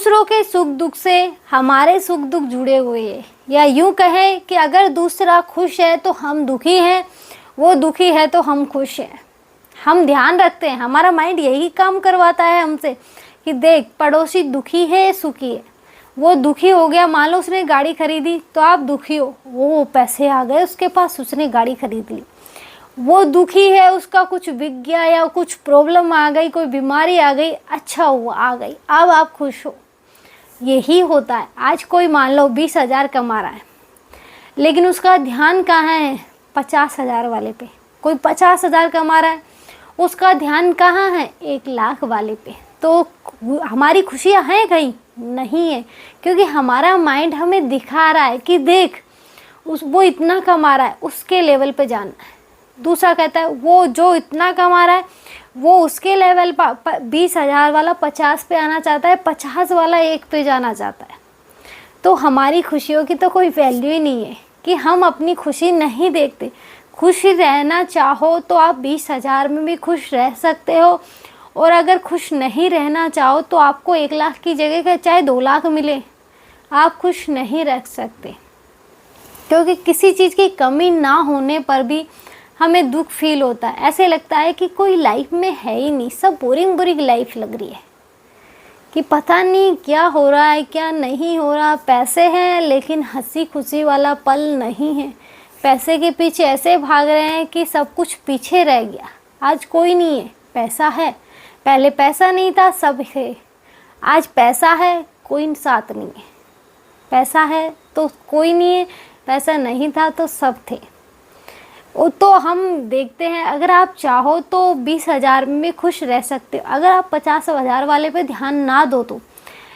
दूसरों के सुख दुख से हमारे सुख दुख जुड़े हुए हैं, या यूँ कहें कि अगर दूसरा खुश है तो हम दुखी हैं, वो दुखी है तो हम खुश हैं। हम ध्यान रखते हैं, हमारा माइंड यही काम करवाता है हमसे कि देख पड़ोसी दुखी है सुखी है। वो दुखी हो गया, मान लो उसने गाड़ी खरीदी तो आप दुखी हो, वो पैसे आ गए उसके पास, उसने गाड़ी खरीद ली। वो दुखी है, उसका कुछ बिक गया या कुछ प्रॉब्लम आ गई, कोई बीमारी आ गई, अच्छा हुआ आ गई, अब आप खुश हो। यही होता है। आज कोई मान लो 20,000 कमा रहा है, लेकिन उसका ध्यान कहाँ है? 50,000 वाले पे। कोई 50,000 कमा रहा है, उसका ध्यान कहाँ है? 1,00,000 वाले पे। तो हमारी खुशियाँ हैं कहीं? नहीं है, क्योंकि हमारा माइंड हमें दिखा रहा है कि देख वो इतना कमा रहा है, उसके लेवल पे जाना है। दूसरा कहता है वो जो इतना कमा रहा है वो उसके लेवल पर 20,000 वाला 50 पे आना चाहता है, 50 वाला 1 पे जाना चाहता है। तो हमारी खुशियों की तो कोई वैल्यू ही नहीं है कि हम अपनी खुशी नहीं देखते। खुश रहना चाहो तो आप 20,000 में भी खुश रह सकते हो, और अगर खुश नहीं रहना चाहो तो आपको 1,00,000 की जगह का चाहे 2,00,000 मिले, आप खुश नहीं रह सकते। क्योंकि किसी चीज़ की कमी ना होने पर भी हमें दुख फील होता है। ऐसे लगता है कि कोई लाइफ में है ही नहीं, सब बोरिंग बोरिंग लाइफ लग रही है, कि पता नहीं क्या हो रहा है क्या नहीं हो रहा। पैसे हैं लेकिन हंसी खुशी वाला पल नहीं है। पैसे के पीछे ऐसे भाग रहे हैं कि सब कुछ पीछे रह गया। आज कोई नहीं है, पैसा है, पहले पैसा नहीं था सब है, आज पैसा है कोई साथ नहीं है। पैसा है तो कोई नहीं है, पैसा नहीं था तो सब थे। वो तो हम देखते हैं, अगर आप चाहो तो 20,000 में खुश रह सकते हो, अगर आप 50,000 वाले पे ध्यान ना दो तो।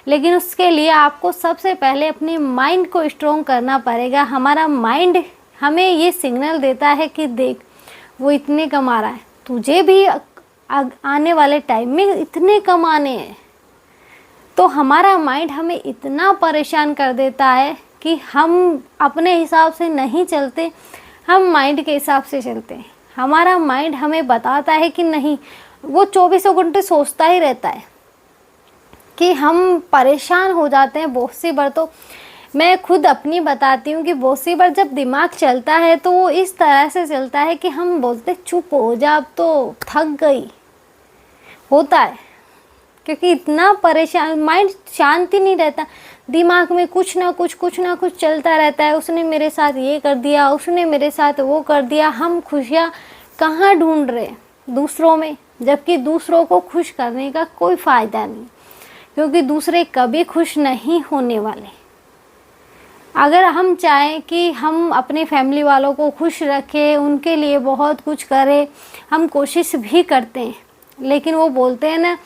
लेकिन उसके लिए आपको सबसे पहले अपने माइंड को स्ट्रॉन्ग करना पड़ेगा। हमारा माइंड हमें ये सिग्नल देता है कि देख वो इतने कमा रहा है, तुझे भी आने वाले टाइम में इतने कमाने हैं। तो हमारा माइंड हमें इतना परेशान कर देता है कि हम अपने हिसाब से नहीं चलते, हम माइंड के हिसाब से चलते हैं। हमारा माइंड हमें बताता है कि नहीं, वो 24 घंटे सोचता ही रहता है कि हम परेशान हो जाते हैं। बहुत सी बार तो मैं खुद अपनी बताती हूँ कि बहुत सी बार जब दिमाग चलता है तो वो इस तरह से चलता है कि हम बोलते चुप हो जा, अब तो थक गई होता है। क्योंकि इतना परेशान, माइंड शांति नहीं रहता, दिमाग में कुछ ना कुछ चलता रहता है। उसने मेरे साथ ये कर दिया, उसने मेरे साथ वो कर दिया। हम खुशियाँ कहाँ ढूंढ रहे हैं? दूसरों में, जबकि दूसरों को खुश करने का कोई फ़ायदा नहीं, क्योंकि दूसरे कभी खुश नहीं होने वाले। अगर हम चाहें कि हम अपने फैमिली वालों को खुश रखें, उनके लिए बहुत कुछ करें, हम कोशिश भी करते हैं, लेकिन वो बोलते हैं ना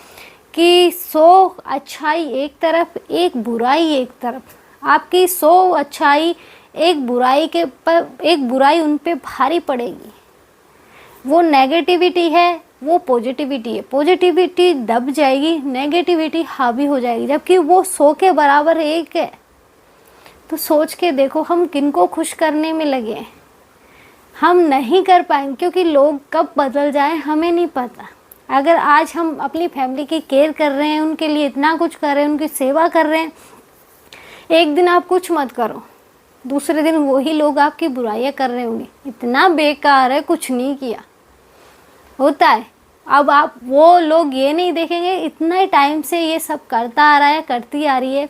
कि 100 अच्छाई एक तरफ, एक बुराई एक तरफ। आपकी 100 अच्छाई एक बुराई के पर, एक बुराई उन पे भारी पड़ेगी। वो नेगेटिविटी है, वो पॉजिटिविटी है। पॉजिटिविटी दब जाएगी, नेगेटिविटी हावी हो जाएगी, जबकि वो 100 के बराबर एक है। तो सोच के देखो हम किनको खुश करने में लगे हैं। हम नहीं कर पाएंगे, क्योंकि लोग कब बदल जाए हमें नहीं पता। अगर आज हम अपनी फैमिली की केयर कर रहे हैं, उनके लिए इतना कुछ कर रहे हैं, उनकी सेवा कर रहे हैं, एक दिन आप कुछ मत करो, दूसरे दिन वही लोग आपकी बुराइयां कर रहे होंगे, इतना बेकार है, कुछ नहीं किया। होता है। अब आप वो लोग ये नहीं देखेंगे इतना टाइम से ये सब करता आ रहा है, करती आ रही है,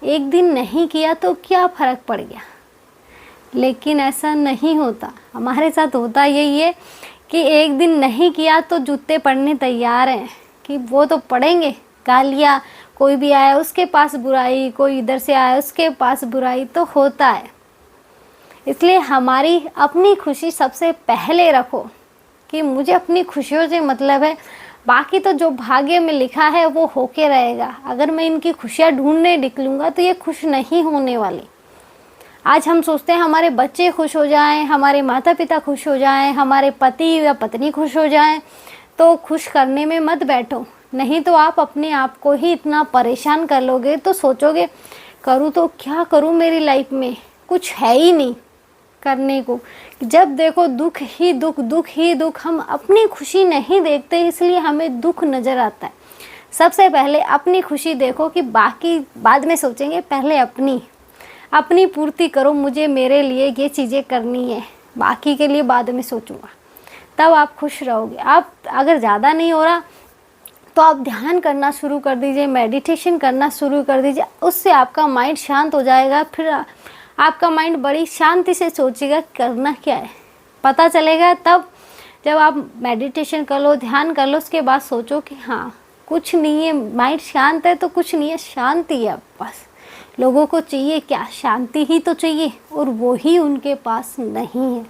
एक दिन नहीं किया तो क्या फ़र्क पड़ गया। लेकिन ऐसा नहीं होता। हमारे साथ होता यही है कि एक दिन नहीं किया तो जूते पड़ने तैयार हैं, कि वो तो पड़ेंगे। गालियाँ, कोई भी आया उसके पास बुराई, कोई इधर से आया उसके पास बुराई, तो होता है। इसलिए हमारी अपनी खुशी सबसे पहले रखो, कि मुझे अपनी खुशियों से मतलब है, बाकी तो जो भाग्य में लिखा है वो होके रहेगा। अगर मैं इनकी खुशियाँ ढूंढने निकलूँगा तो ये खुश नहीं होने वाली। आज हम सोचते हैं हमारे बच्चे खुश हो जाएं, हमारे माता पिता खुश हो जाएं, हमारे पति या पत्नी खुश हो जाएं, तो खुश करने में मत बैठो। नहीं तो आप अपने आप को ही इतना परेशान कर लोगे, तो सोचोगे करूँ तो क्या करूँ, मेरी लाइफ में कुछ है ही नहीं करने को। जब देखो दुख ही दुख, दुख ही दुख। हम अपनी खुशी नहीं देखते, इसलिए हमें दुख नज़र आता है। सबसे पहले अपनी खुशी देखो, कि बाकी बाद में सोचेंगे, पहले अपनी पूर्ति करो। मुझे मेरे लिए ये चीज़ें करनी है, बाकी के लिए बाद में सोचूंगा, तब आप खुश रहोगे। आप अगर ज़्यादा नहीं हो रहा तो आप ध्यान करना शुरू कर दीजिए, मेडिटेशन करना शुरू कर दीजिए, उससे आपका माइंड शांत हो जाएगा। फिर आपका माइंड बड़ी शांति से सोचेगा करना क्या है, पता चलेगा। तब जब आप मेडिटेशन कर लो, ध्यान कर लो, उसके बाद सोचो कि हाँ कुछ नहीं है, माइंड शांत है तो कुछ नहीं है, शांति है। बस लोगों को चाहिए क्या? शांति ही तो चाहिए, और वो ही उनके पास नहीं है।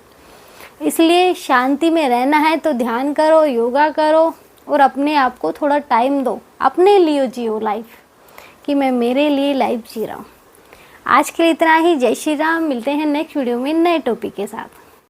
इसलिए शांति में रहना है तो ध्यान करो, योगा करो, और अपने आप को थोड़ा टाइम दो, अपने लिए जियो लाइफ, कि मैं मेरे लिए लाइफ जी रहा हूँ। आज के लिए इतना ही। जय श्री राम। मिलते हैं नेक्स्ट वीडियो में नए टॉपिक के साथ।